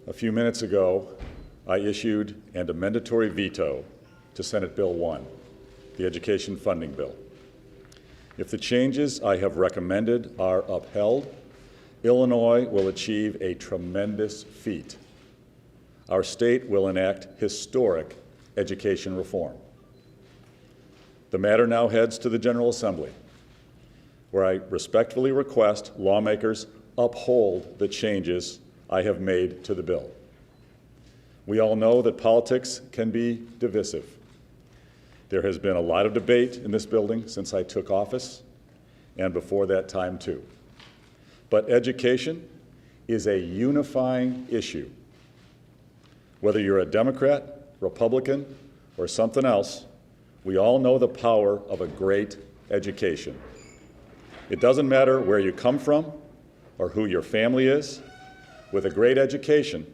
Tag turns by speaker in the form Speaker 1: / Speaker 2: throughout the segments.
Speaker 1: A few minutes ago, I issued an amendatory veto to Senate Bill 1, the education funding bill. If the changes I have recommended are upheld, Illinois will achieve a tremendous feat. Our state will enact historic education reform. The matter now heads to the General Assembly, where I respectfully request lawmakers uphold the changes I have made to the bill. We all know that politics can be divisive. There has been a lot of debate in this building since I took office, and before that time too. But education is a unifying issue. Whether you're a Democrat, Republican, or something else, we all know the power of a great education. It doesn't matter where you come from or who your family is. With a great education,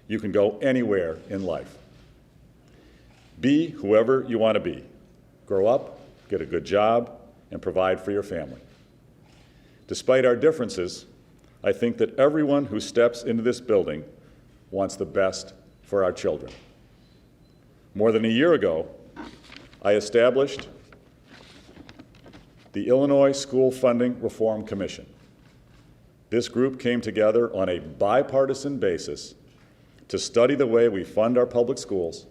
Speaker 1: you can go anywhere in life. Be whoever you want to be. Grow up, get a good job, and provide for your family. Despite our differences, I think that everyone who steps into this building wants the best for our children. More than a year ago, I established the Illinois School Funding Reform Commission. This group came together on a bipartisan basis to study the way we fund our public schools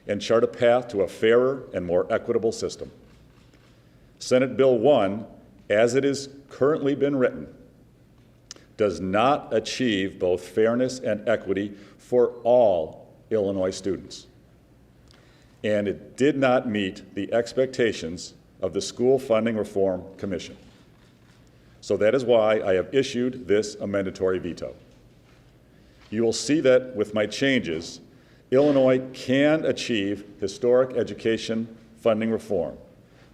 Speaker 1: and chart a path to a fairer and more equitable system. Senate Bill 1, as it is currently been written, does not achieve both fairness and equity for all Illinois students. And it did not meet the expectations of the School Funding Reform Commission. So that is why I have issued this amendatory veto. You will see that with my changes, Illinois can achieve historic education funding reform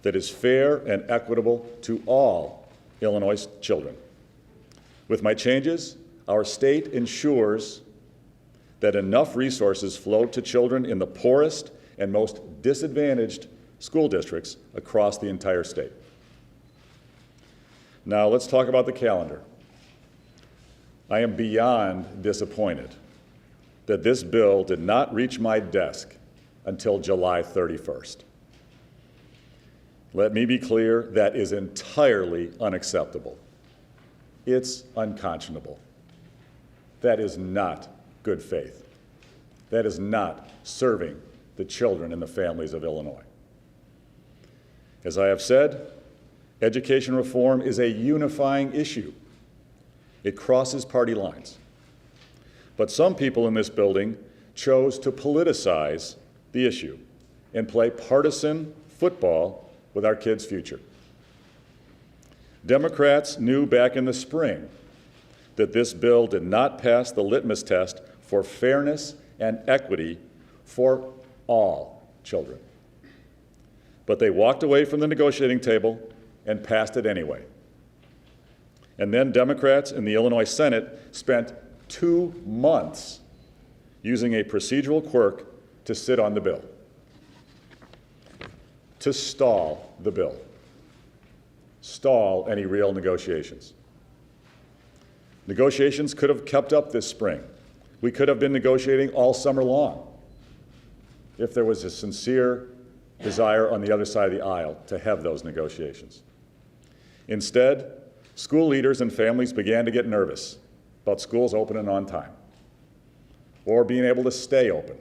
Speaker 1: that is fair and equitable to all Illinois children. With my changes, our state ensures that enough resources flow to children in the poorest and most disadvantaged school districts across the entire state. Now let's talk about the calendar. I am beyond disappointed that this bill did not reach my desk until July 31st. Let me be clear, that is entirely unacceptable. It's unconscionable. That is not good faith. That is not serving the children and the families of Illinois. As I have said, education reform is a unifying issue. It crosses party lines. But some people in this building chose to politicize the issue and play partisan football with our kids' future. Democrats knew back in the spring that this bill did not pass the litmus test for fairness and equity for all children. But they walked away from the negotiating table and passed it anyway. And then Democrats in the Illinois Senate spent 2 months using a procedural quirk to sit on the bill, to stall the bill, stall any real negotiations. Negotiations could have kept up this spring. We could have been negotiating all summer long if there was a sincere desire on the other side of the aisle to have those negotiations. Instead, school leaders and families began to get nervous about schools opening on time or being able to stay open.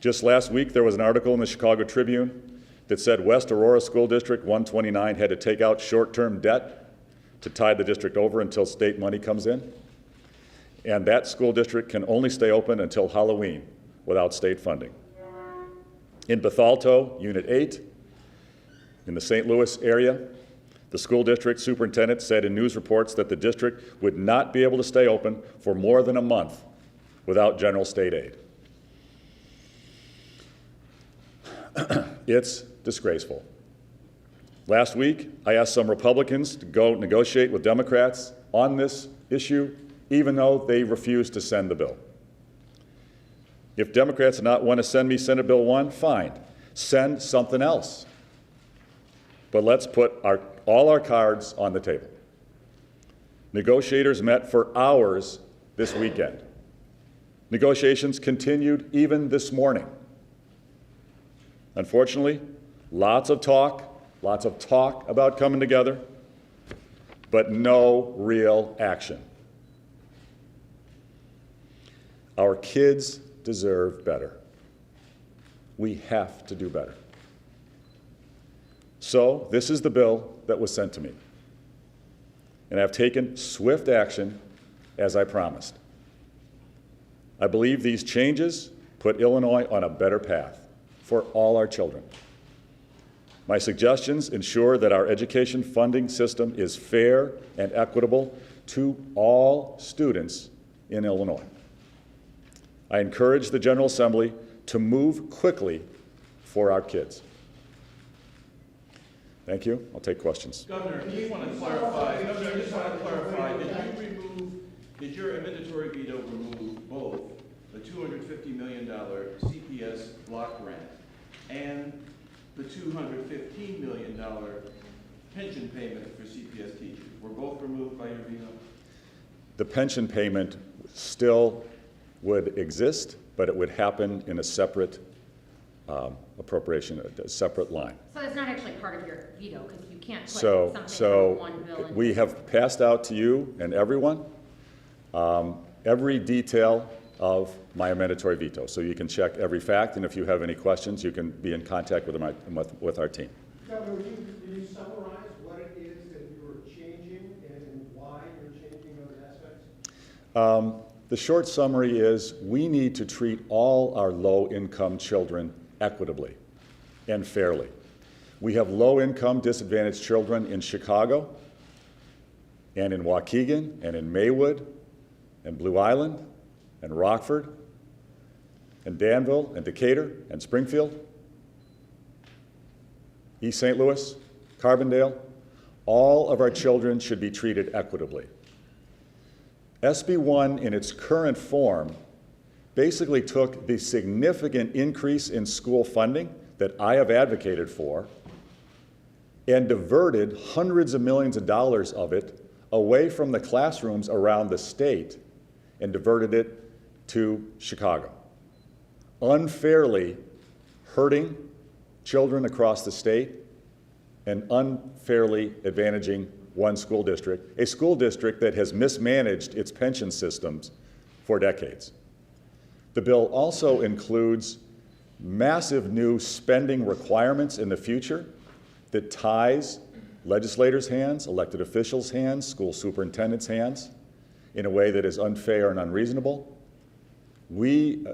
Speaker 1: Just last week, there was an article in the Chicago Tribune that said West Aurora School District 129 had to take out short-term debt to tide the district over until state money comes in. And that school district can only stay open until Halloween without state funding. In Bethalto, Unit 8, in the St. Louis area, the school district superintendent said in news reports that the district would not be able to stay open for more than a month without general state aid. It's disgraceful. Last week, I asked some Republicans to go negotiate with Democrats on this issue, even though they refused to send the bill. If Democrats do not want to send me Senate Bill 1, fine. Send something else. But let's put all our cards on the table. Negotiators met for hours this weekend Negotiations continued even this morning. Unfortunately, lots of talk about coming together, but no real action. Our kids deserve better. We have to do better. So this is the bill that was sent to me. And I've taken swift action as I promised. I believe these changes put Illinois on a better path for all our children. My suggestions ensure that our education funding system is fair and equitable to all students in Illinois. I encourage the General Assembly to move quickly for our kids. Thank you. I'll take questions.
Speaker 2: Governor, I just want to clarify, did your amendatory veto remove both the $250 million CPS block grant and the $215 million pension payment for CPS teachers? Were both removed by your veto?
Speaker 1: The pension payment still would exist, but it would happen in a separate appropriation, a separate line.
Speaker 3: So it's not actually part of your veto, because you can't put something
Speaker 1: So
Speaker 3: from one bill in.
Speaker 1: we have passed out to you and everyone every detail of my mandatory veto. So you can check every fact, and if you have any questions, you can be in contact with our team.
Speaker 4: Governor, would you summarize what it is that you're changing and why you're changing those aspects?
Speaker 1: The short summary is we need to treat all our low-income children equitably and fairly. We have low-income disadvantaged children in Chicago and in Waukegan and in Maywood and Blue Island and Rockford and Danville and Decatur and Springfield, East St. Louis, Carbondale. All of our children should be treated equitably. SB 1 in its current form basically took the significant increase in school funding that I have advocated for and diverted hundreds of millions of dollars of it away from the classrooms around the state and diverted it to Chicago, unfairly hurting children across the state and unfairly advantaging one school district, a school district that has mismanaged its pension systems for decades. The bill also includes massive new spending requirements in the future that ties legislators' hands, elected officials' hands, school superintendents' hands in a way that is unfair and unreasonable. We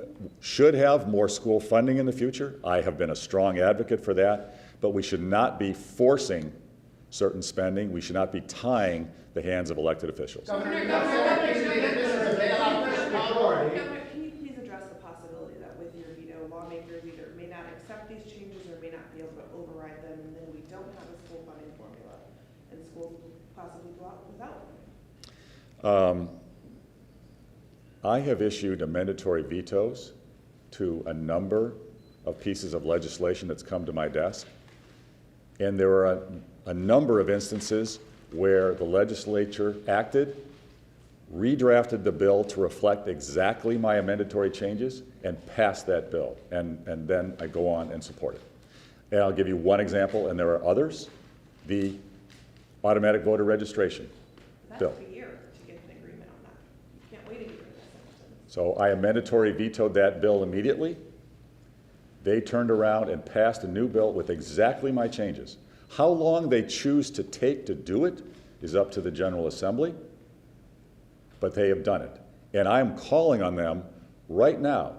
Speaker 1: should have more school funding in the future. I have been a strong advocate for that, but we should not be forcing certain spending. We should not be tying the hands of elected officials.
Speaker 5: Governor, can you please address the possibility that with your veto, lawmakers either may not accept these changes or may not be able to override them, and then we don't have a school funding formula, and schools will possibly go out without one?
Speaker 1: I have issued mandatory vetoes to a number of pieces of legislation that's come to my desk, and there are a number of instances where the legislature acted, redrafted the bill to reflect exactly my mandatory changes, and passed that bill, and then I go on and support it. And I'll give you one example, and there are others. The automatic voter registration bill.
Speaker 5: That's a year to get an agreement on that. You can't wait a year.
Speaker 1: So I mandatory vetoed that bill immediately. They turned around and passed a new bill with exactly my changes. How long they choose to take to do it is up to the General Assembly, but they have done it. And I'm calling on them right now,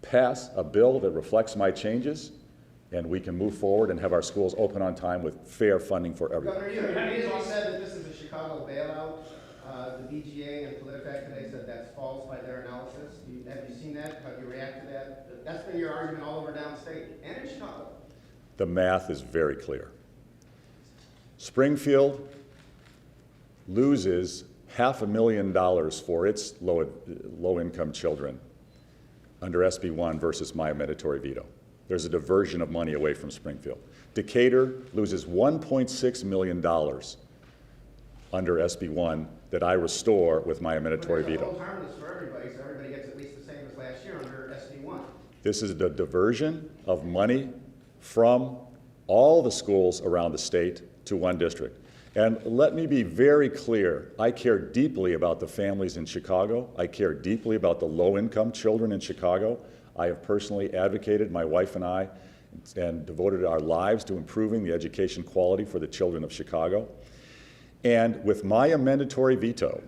Speaker 1: pass a bill that reflects my changes, and we can move forward and have our schools open on time with fair funding for everyone.
Speaker 4: Governor, you said that this is a Chicago bailout. The BGA and PolitiFact today said that's false by their analysis. Have you seen that? Have you reacted to that? That's been your argument all over downstate and in Chicago.
Speaker 1: The math is very clear. Springfield loses $500,000 for its low-income children under SB 1 versus my mandatory veto. There's a diversion of money away from Springfield. Decatur loses $1.6 million under SB1 that I restore with my amendatory
Speaker 4: But there's a
Speaker 1: veto.
Speaker 4: hold harmless for everybody, so everybody gets at least the same as last year under SB1.
Speaker 1: This is the diversion of money from all the schools around the state to one district. And let me be very clear, I care deeply about the families in Chicago. I care deeply about the low-income children in Chicago. I have personally advocated, my wife and I, and devoted our lives to improving the education quality for the children of Chicago. And with my amendatory veto,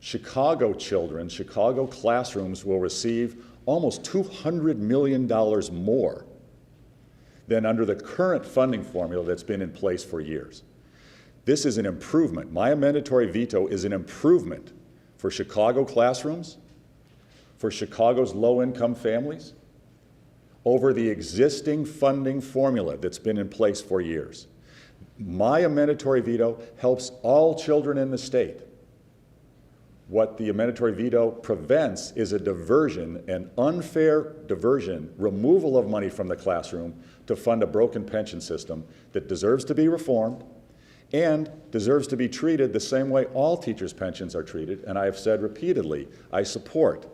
Speaker 1: Chicago children, Chicago classrooms will receive almost $200 million more than under the current funding formula that's been in place for years. This is an improvement. My amendatory veto is an improvement for Chicago classrooms, for Chicago's low-income families, over the existing funding formula that's been in place for years. My amendatory veto helps all children in the state. What the amendatory veto prevents is a diversion, an unfair diversion, removal of money from the classroom to fund a broken pension system that deserves to be reformed and deserves to be treated the same way all teachers' pensions are treated. And I have said repeatedly, I support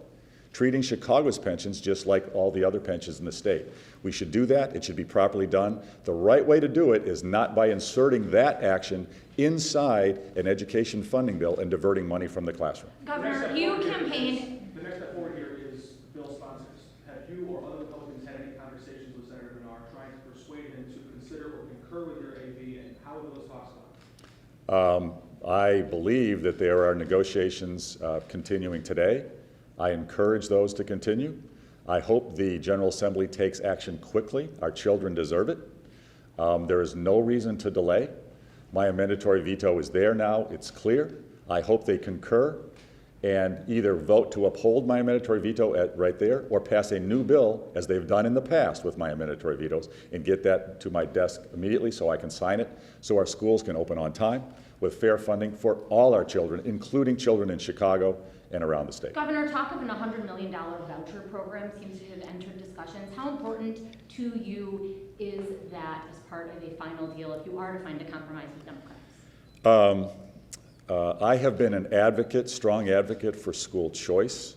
Speaker 1: treating Chicago's pensions just like all the other pensions in the state. We should do that. It should be properly done. The right way to do it is not by inserting that action inside an education funding bill and diverting money from the classroom.
Speaker 3: Governor, you campaigned,
Speaker 6: The next step forward here is bill sponsors. Have you or other Republicans had any conversations with Senator Rauner trying to persuade him to consider or concur with your AV, and how have those talks gone?
Speaker 1: I believe that there are negotiations continuing today. I encourage those to continue. I hope the General Assembly takes action quickly. Our children deserve it. There is no reason to delay. My amendatory veto is there now. It's clear. I hope they concur and either vote to uphold my amendatory veto right there or pass a new bill, as they've done in the past with my amendatory vetoes, and get that to my desk immediately so I can sign it, so our schools can open on time with fair funding for all our children, including children in Chicago and around the state.
Speaker 3: Governor, talk of an $100 million voucher program seems to have entered discussions. How important to you is that as part of a final deal if you are to find a compromise with Democrats?
Speaker 1: I have been an advocate, strong advocate for school choice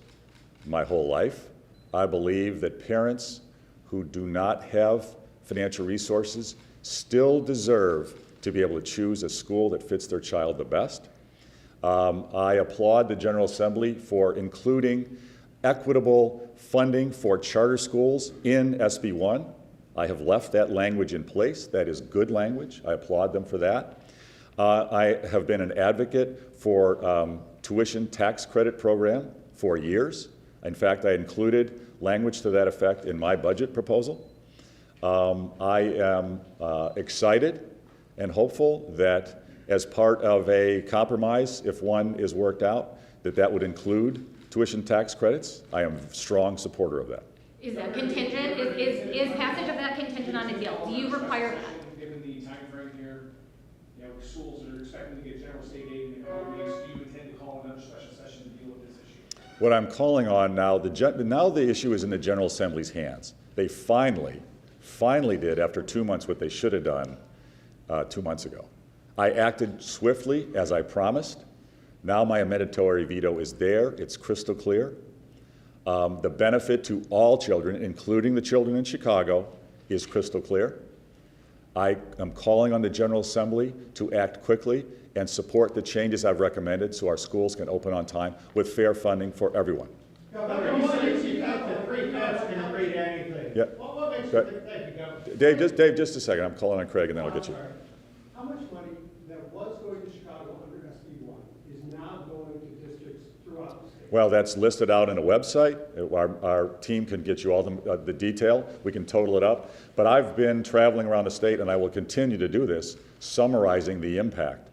Speaker 1: my whole life. I believe that parents who do not have financial resources still deserve to be able to choose a school that fits their child the best. I applaud the General Assembly for including equitable funding for charter schools in SB1. I have left that language in place. That is good language. I applaud them for that. I have been an advocate for tuition tax credit program for years. In fact, I included language to that effect in my budget proposal. I am excited and hopeful that as part of a compromise, if one is worked out, that would include tuition tax credits. I am a strong supporter of that.
Speaker 3: Is that contingent? Is passage of that contingent on a deal? Do you require that?
Speaker 6: Given the time frame here, schools are expecting to get general state aid in a couple of weeks. Do you intend to call another special session to deal with this issue?
Speaker 1: What I'm calling on now, now the issue is in the General Assembly's hands. They finally did, after 2 months, what they should have done 2 months ago. I acted swiftly, as I promised. Now my amendatory veto is there. It's crystal clear. The benefit to all children, including the children in Chicago, is crystal clear. I am calling on the General Assembly to act quickly and support the changes I've recommended so our schools can open on time with fair funding for everyone.
Speaker 7: Governor, you said you got the free cash and agree to anything.
Speaker 1: Yeah.
Speaker 7: What makes you
Speaker 1: Go-
Speaker 7: think, thank you, Governor.
Speaker 1: Dave, just a second. I'm calling on Craig and then I'll get you.
Speaker 7: How much money that was going to Chicago under SB1 is now going to districts throughout the state?
Speaker 1: Well, that's listed out in a website. Our team can get you all the detail. We can total it up. But I've been traveling around the state, and I will continue to do this, summarizing the impact.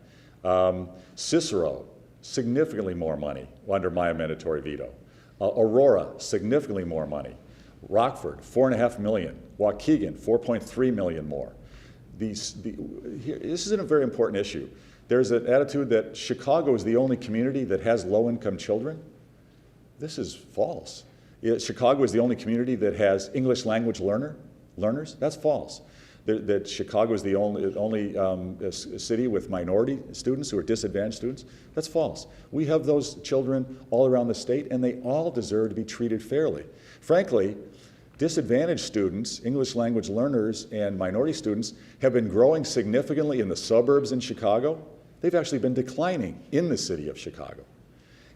Speaker 1: Cicero, significantly more money under my amendatory veto. Aurora, significantly more money. Rockford, $4.5 million. Waukegan, $4.3 million more. This is a very important issue. There's an attitude that Chicago is the only community that has low-income children. This is false. Chicago is the only community that has English language learners. That's false. that Chicago is the only city with minority students who are disadvantaged students. That's false. We have those children all around the state, and they all deserve to be treated fairly. Frankly, disadvantaged students, English language learners, and minority students have been growing significantly in the suburbs in Chicago. They've actually been declining in the city of Chicago.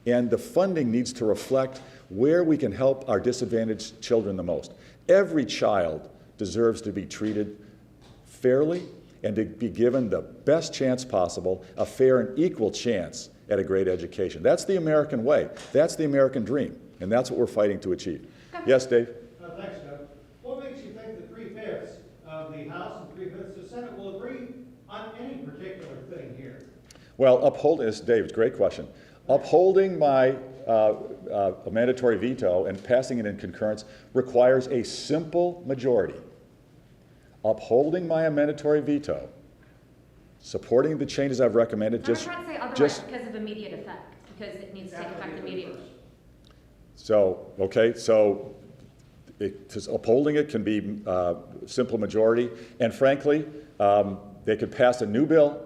Speaker 1: And the funding needs to reflect where we can help our disadvantaged children the most. Every child deserves to be treated fairly and to be given the best chance possible, a fair and equal chance at a great education. That's the American way. That's the American dream. And that's what we're fighting to achieve. Yes, Dave?
Speaker 7: Thanks, Doug. What makes you think that 3/5 of the House and 3/5 of the Senate will agree on any particular thing here?
Speaker 1: Well, upholding this, Dave, it's a great question. Upholding my mandatory veto and passing it in concurrence requires a simple majority. Upholding my mandatory veto, supporting the changes I've recommended,
Speaker 3: Democrats say otherwise because of immediate effect, because it needs to take effect immediately.
Speaker 1: So, okay, so upholding it can be simple majority, and frankly, they could pass a new bill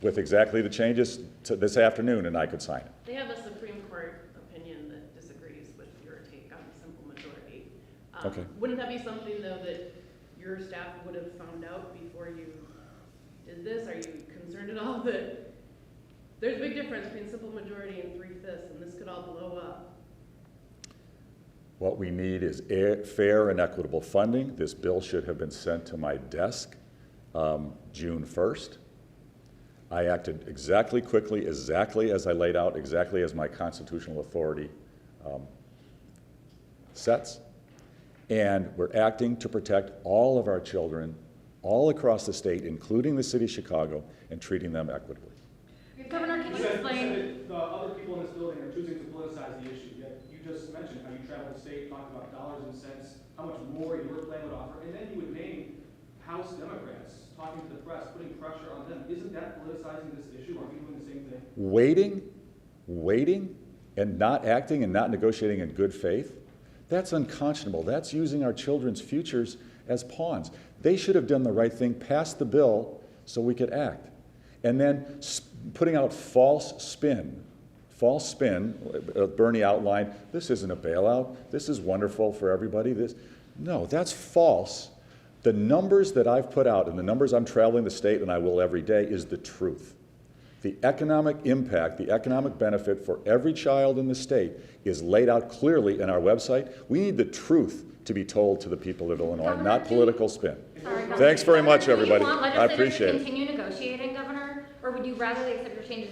Speaker 1: with exactly the changes this afternoon, and I could sign it.
Speaker 8: They have a Supreme Court opinion that disagrees with your take on the simple majority.
Speaker 1: Okay.
Speaker 8: Wouldn't that be something, though, that your staff would have found out before you did this? Are you concerned at all that there's a big difference between simple majority and 3/5, and this could all blow up?
Speaker 1: What we need is fair and equitable funding. This bill should have been sent to my desk June 1st. I acted exactly quickly, exactly as I laid out, exactly as my constitutional authority sets. And we're acting to protect all of our children all across the state, including the city of Chicago, and treating them equitably.
Speaker 3: Governor, can you explain?
Speaker 6: The other people in this building are choosing to politicize the issue, yet you just mentioned how you traveled the state, talked about dollars and cents, how much more your plan would offer, and then you would name House Democrats, talking to the press, putting pressure on them. Isn't that politicizing this issue? Are you doing the same thing?
Speaker 1: Waiting, and not acting and not negotiating in good faith, that's unconscionable. That's using our children's futures as pawns. They should have done the right thing, passed the bill so we could act. And then putting out false spin, Bernie outlined, this isn't a bailout, this is wonderful for everybody. No, that's false. The numbers that I've put out and the numbers I'm traveling the state, and I will every day, is the truth. The economic impact, the economic benefit for every child in the state is laid out clearly in our website. We need the truth to be told to the people of Illinois, not political spin.
Speaker 3: Sorry, Governor.
Speaker 1: Thanks very much,
Speaker 3: Do you
Speaker 1: everybody.
Speaker 3: want
Speaker 1: I
Speaker 3: legislators
Speaker 1: appreciate
Speaker 3: to
Speaker 1: it.
Speaker 3: continue negotiating, Governor? Or would you rather they accept your changes